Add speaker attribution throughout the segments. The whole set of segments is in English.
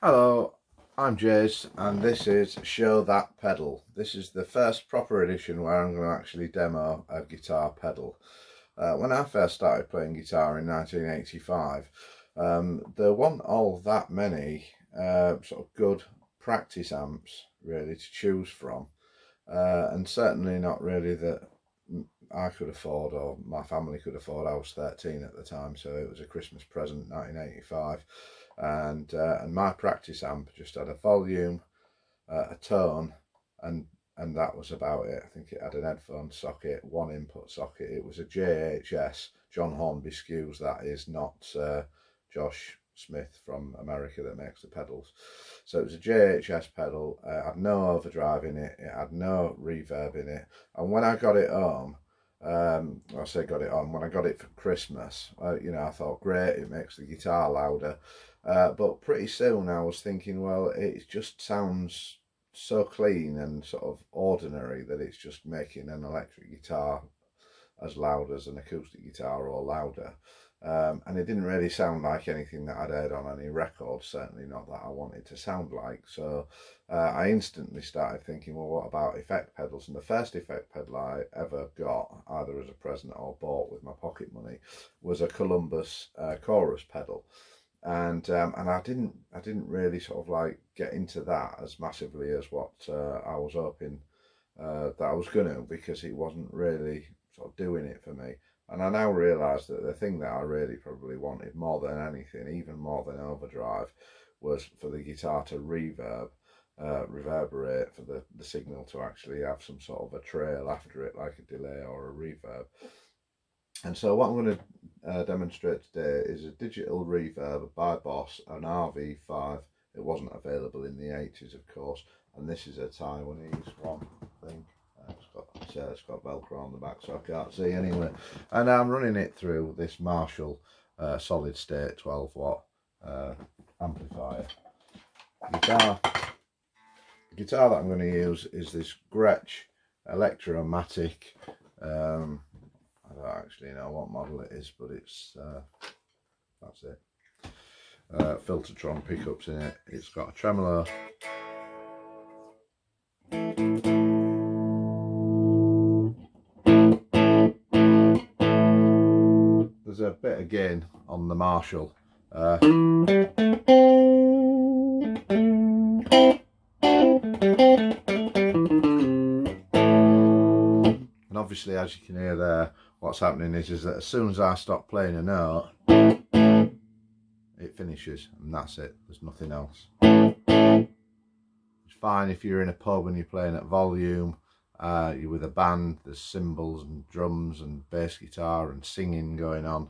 Speaker 1: Hello, I'm Jays and this is Show That Pedal. This is the first proper edition where I'm going to actually demo a guitar pedal. When I first started playing guitar in 1985, there weren't all that many sort of good practice amps really to choose from, and certainly not really that I could afford or my family could afford. I was 13 at the time, so it was a Christmas present, 1985, and my practice amp just had a volume, a tone, and that was about it. I think it had an headphone socket, one input socket. It was a JHS, John Hornby Skews, that is, not Josh Smith from America that makes the pedals. So it was a JHS pedal. It had no overdrive in it, it had no reverb in it, and when I got it home, I say got it on, when I got it for Christmas, I thought, great, it makes the guitar louder, but pretty soon I was thinking, well, it just sounds so clean and sort of ordinary that it's just making an electric guitar as loud as an acoustic guitar or louder. And it didn't really sound like anything that I'd heard on any record, certainly not that I wanted to sound like. So I instantly started thinking, well, what about effect pedals? And the first effect pedal I ever got, either as a present or bought with my pocket money, was a Columbus chorus pedal. And I didn't really sort of like get into that as massively as what I was hoping that I was gonna, because it wasn't really sort of doing it for me. And I now realise that the thing that I really probably wanted more than anything, even more than overdrive, was for the guitar to reverberate, for the signal to actually have some sort of a trail after it, like a delay or a reverb. And so what I'm going to demonstrate today is a digital reverb by Boss, an RV5. It wasn't available in the 80s, of course, and this is a Taiwanese one, I think. It's got Velcro on the back, so I can't see anyway. And I'm running it through this Marshall solid state 12 watt amplifier. The guitar that I'm going to use is this Gretsch Electromatic. I don't actually know what model it is, but it's that's it. Filtertron pickups in it. It's got a tremolo. There's a bit of gain on the Marshall. And obviously, as you can hear there, what's happening is that as soon as I stop playing a note, it finishes, and that's it. There's nothing else. It's fine if you're in a pub and you're playing at volume. You're with a band, there's cymbals and drums and bass guitar and singing going on.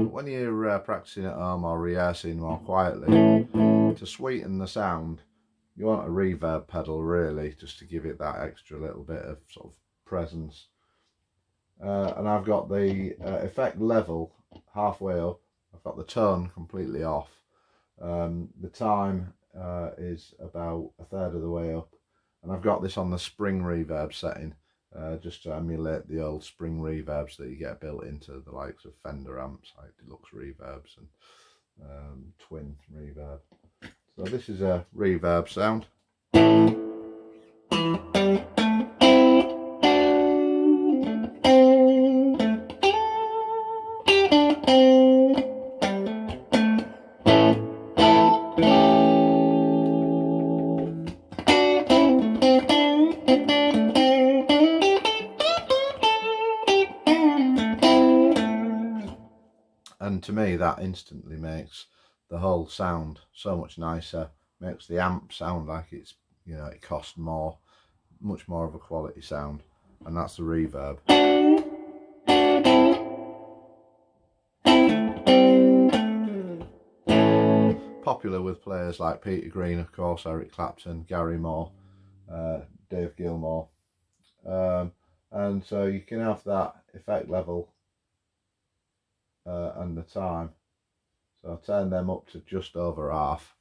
Speaker 1: But when you're practicing at home or rehearsing more quietly, to sweeten the sound, you want a reverb pedal, really, just to give it that extra little bit of sort of presence. And I've got the effect level halfway up. I've got the tone completely off. The time is about a third of the way up, and I've got this on the spring reverb setting, just to emulate the old spring reverbs that you get built into the likes of Fender amps, like deluxe reverbs and twin reverb. So this is a reverb sound. And to me, that instantly makes the whole sound so much nicer, makes the amp sound like it's, it costs more, much more of a quality sound, and that's the reverb. Popular with players like Peter Green, of course, Eric Clapton, Gary Moore, Dave Gilmour, and so you can have that effect level and the time. So I'll turn them up to just over half.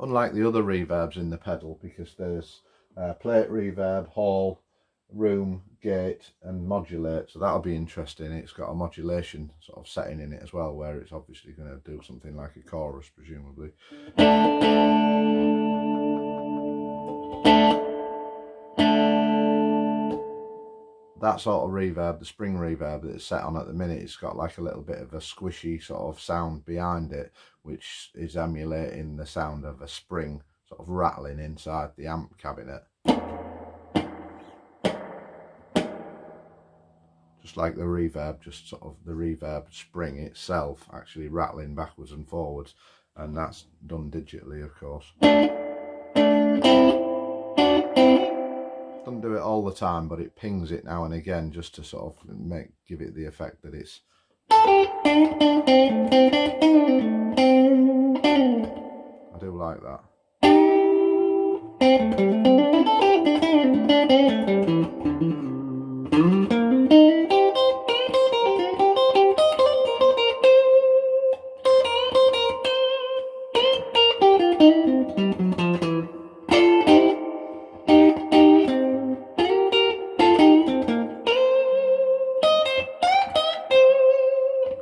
Speaker 1: unlike the other reverbs in the pedal, because there's plate reverb, hall, room, gate and modulate, so that'll be interesting. It's got a modulation sort of setting in it as well, where it's obviously going to do something like a chorus, presumably. That sort of reverb, the spring reverb that it's set on at the minute, it's got like a little bit of a squishy sort of sound behind it, which is emulating the sound of a spring sort of rattling inside the amp cabinet. Just like the reverb, just sort of the reverb spring itself actually rattling backwards and forwards, and that's done digitally, of course. Doesn't do it all the time, but it pings it now and again just to sort of give it the effect that it's. I do like that.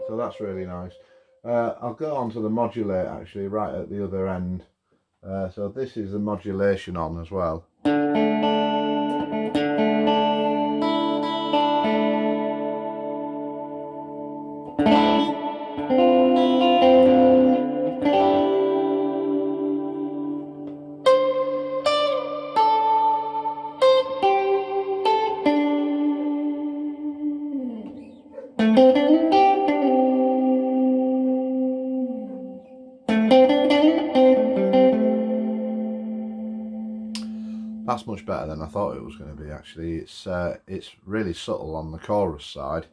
Speaker 1: So that's really nice. I'll go on to the modulate actually right at the other end. So this is the modulation on as well. That's much better than I thought it was going to be actually. It's really subtle on the chorus side.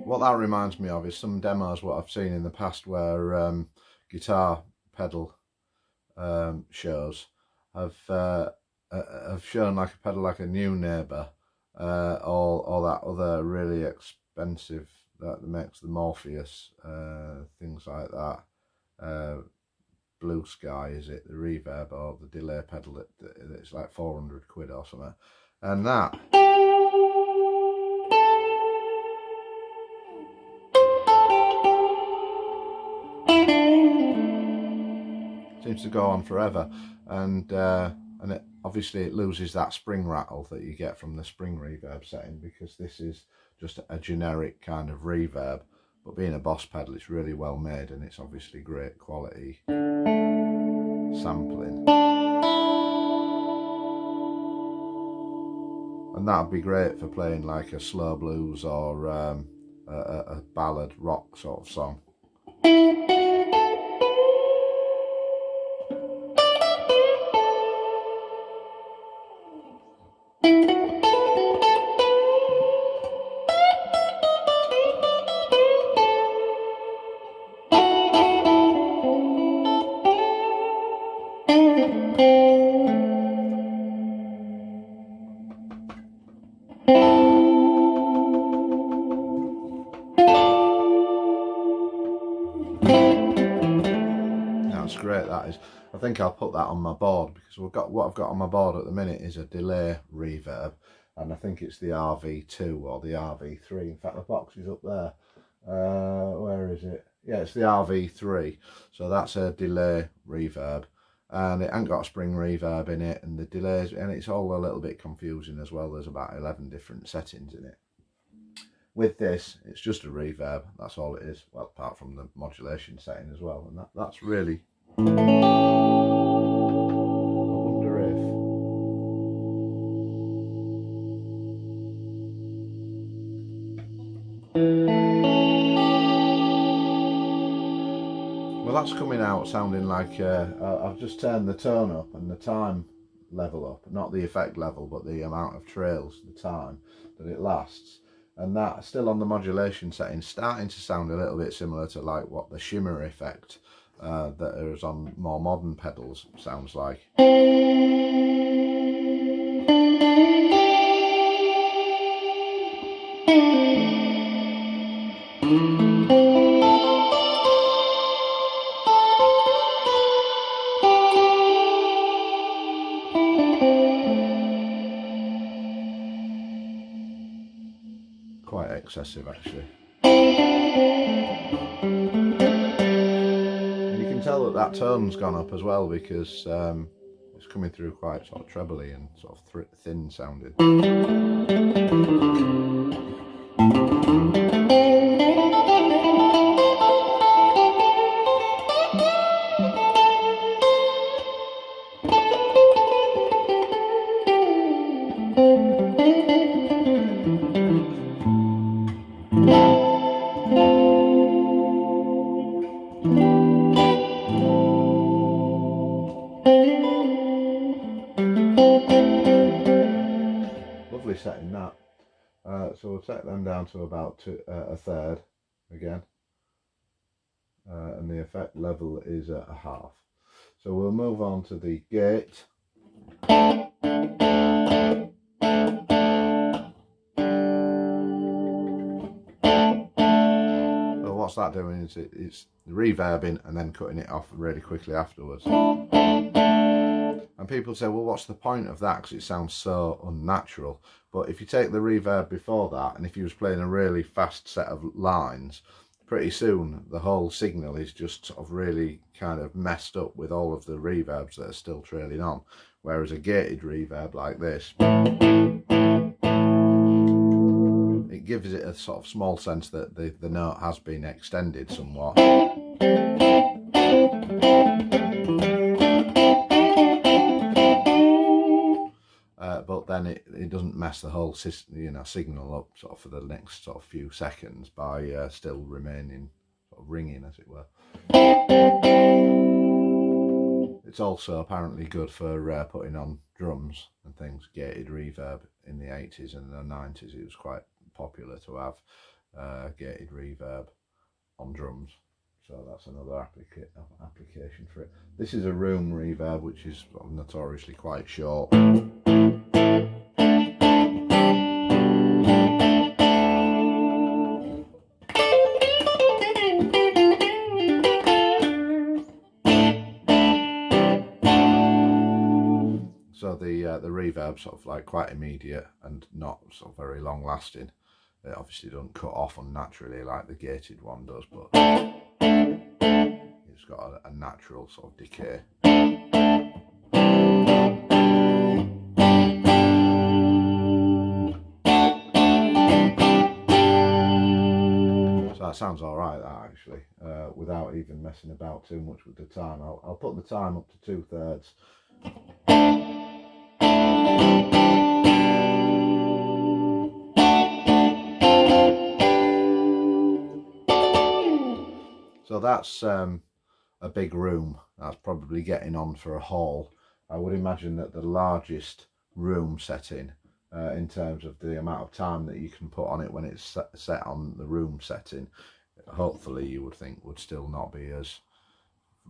Speaker 1: What that reminds me of is some demos what I've seen in the past where guitar pedal shows have shown like a pedal like a New Neighbour or that other really expensive that makes the Morpheus, things like that. Blue Sky, is it, the reverb or the delay pedal that's like 400 quid or something, and that seems to go on forever, and obviously it loses that spring rattle that you get from the spring reverb setting, because this is just a generic kind of reverb, but being a Boss pedal it's really well made and it's obviously great quality sampling, and that would be great for playing like a slow blues or a ballad rock sort of song. That's great, that is. I think I'll put that on my board, because what I've got on my board at the minute is a delay reverb, and I think it's the RV2 or the RV3. In fact, the box is up there. Where is it? Yeah, it's the RV3. So that's a delay reverb, and it ain't got a spring reverb in it, and the delays, and it's all a little bit confusing as well. There's about 11 different settings in it. With this, it's just a reverb, that's all it is. Well, apart from the modulation setting as well, and that's really. I wonder if. Well, that's coming out sounding like I've just turned the tone up and the time level up, not the effect level, but the amount of trails, the time that it lasts. and that still on the modulation setting, starting to sound a little bit similar to like what the shimmer effect that is on more modern pedals sounds like. Quite excessive actually. And you can tell that that tone's gone up as well, because it's coming through quite sort of trebly and sort of thin sounding. Lovely setting that. So we'll set them down to about a third again, and the effect level is at a half. So we'll move on to the gate. So what's that doing is it's reverbing and then cutting it off really quickly afterwards. And people say, well, what's the point of that, because it sounds so unnatural. But if you take the reverb before that, and if you was playing a really fast set of lines, pretty soon the whole signal is just sort of really kind of messed up with all of the reverbs that are still trailing on. Whereas a gated reverb like this, it gives it a sort of small sense that the note has been extended somewhat. But then it doesn't mess the whole system, you know, signal up sort of for the next sort of few seconds by still remaining sort of ringing, as it were. It's also apparently good for putting on drums and things. Gated reverb in the 80s and the 90s, it was quite popular to have gated reverb on drums. So that's another application for it. This is a room reverb, which is notoriously quite short. So the reverb sort of like quite immediate and not sort of very long lasting. It obviously doesn't cut off unnaturally like the gated one does, but it's got a natural sort of decay. So that sounds alright, that actually, without even messing about too much with the time. I'll put the time up to 2/3. So that's a big room. That's probably getting on for a hall. I would imagine that the largest room setting, in terms of the amount of time that you can put on it when it's set on the room setting, hopefully you would think would still not be as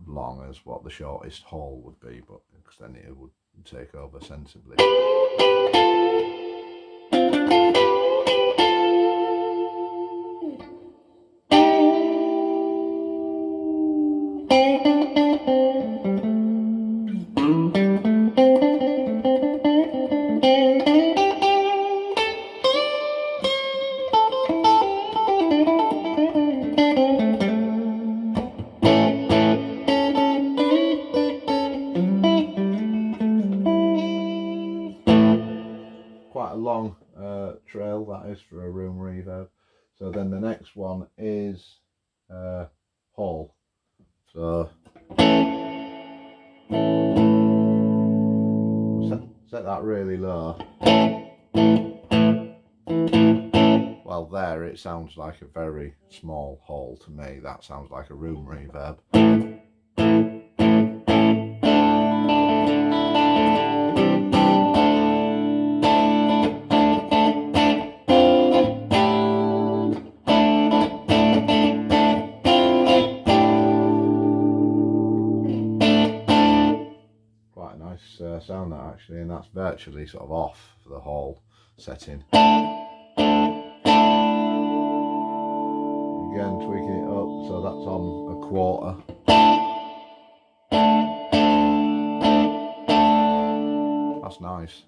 Speaker 1: long as what the shortest hall would be, but because then it would take over sensibly. Quite a long trail that is for a room reverb. So then the next one is hall. So set that really low. Well, there it sounds like a very small hall to me. That sounds like a room reverb. nice sound that actually, and that's virtually sort of off for the whole setting. Again, tweaking it up so that's on a quarter. That's nice.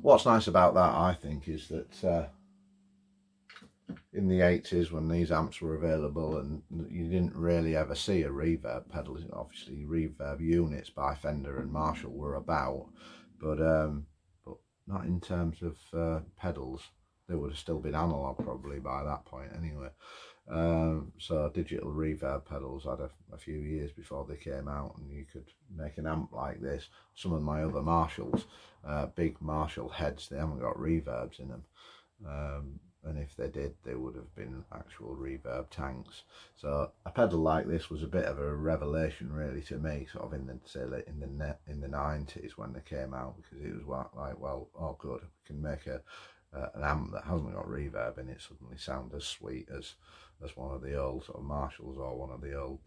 Speaker 1: What's nice about that, I think, is that in the 80s when these amps were available, and you didn't really ever see a reverb pedal. Obviously reverb units by Fender and Marshall were about, but not in terms of pedals. They would have still been analog probably by that point anyway. So digital reverb pedals had a few years before they came out, and you could make an amp like this. Some of my other Marshalls, big Marshall heads, they haven't got reverbs in them, and if they did, they would have been actual reverb tanks. So a pedal like this was a bit of a revelation really to me, sort of in the, say, in the 90s when they came out, because it was like, well, oh good, we can make an amp that hasn't got reverb in it suddenly sound as sweet as one of the old sort of Marshalls, or one of the old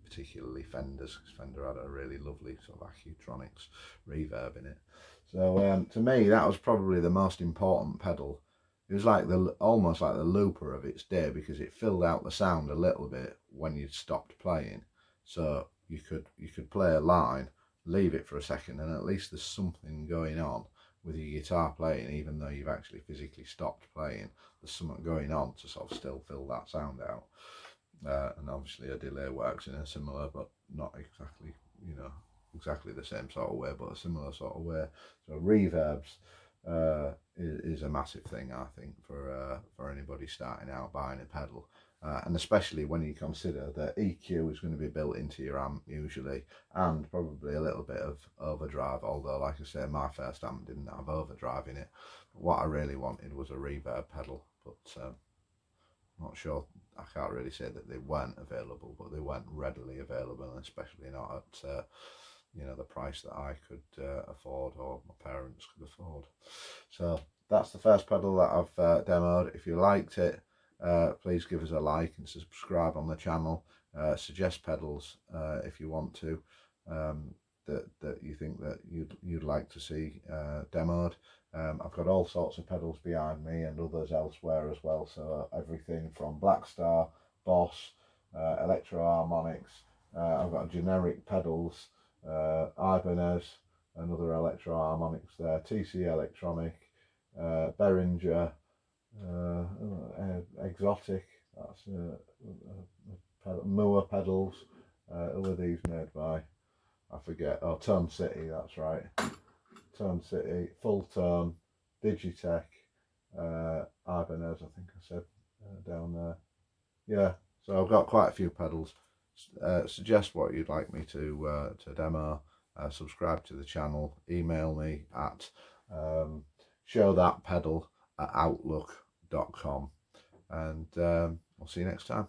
Speaker 1: particularly Fenders, because Fender had a really lovely sort of Accutronics reverb in it. So to me that was probably the most important pedal. It was like almost like the looper of its day, because it filled out the sound a little bit when you'd stopped playing. So you could play a line, leave it for a second, and at least there's something going on with your guitar playing, even though you've actually physically stopped playing. There's something going on to sort of still fill that sound out. And obviously a delay works in a similar, but not exactly, you know, exactly the same sort of way, but a similar sort of way. So reverbs is a massive thing, I think, for anybody starting out buying a pedal. And especially when you consider that EQ is going to be built into your amp usually, and probably a little bit of overdrive, although like I say, my first amp didn't have overdrive in it. What I really wanted was a reverb pedal, but not sure, I can't really say that they weren't available, but they weren't readily available, and especially not at you know, the price that I could afford, or my parents could afford. So that's the first pedal that I've demoed. If you liked it, please give us a like and subscribe on the channel. Suggest pedals if you want to, that you think that you'd like to see demoed. I've got all sorts of pedals behind me and others elsewhere as well, so everything from Blackstar, Boss, Electro Harmonics. I've got generic pedals, Ibanez, another Electro Harmonics there, TC Electronic, Behringer, Exotic, that's Moore pedals. Who are these made by? I forget. Oh, Tone City, that's right. Tone City, Full Tone, Digitech, Ibanez, I think I said down there. Yeah, so I've got quite a few pedals. Suggest what you'd like me to demo. Subscribe to the channel. Email me at showthatpedal@outlook.com, and we'll see you next time.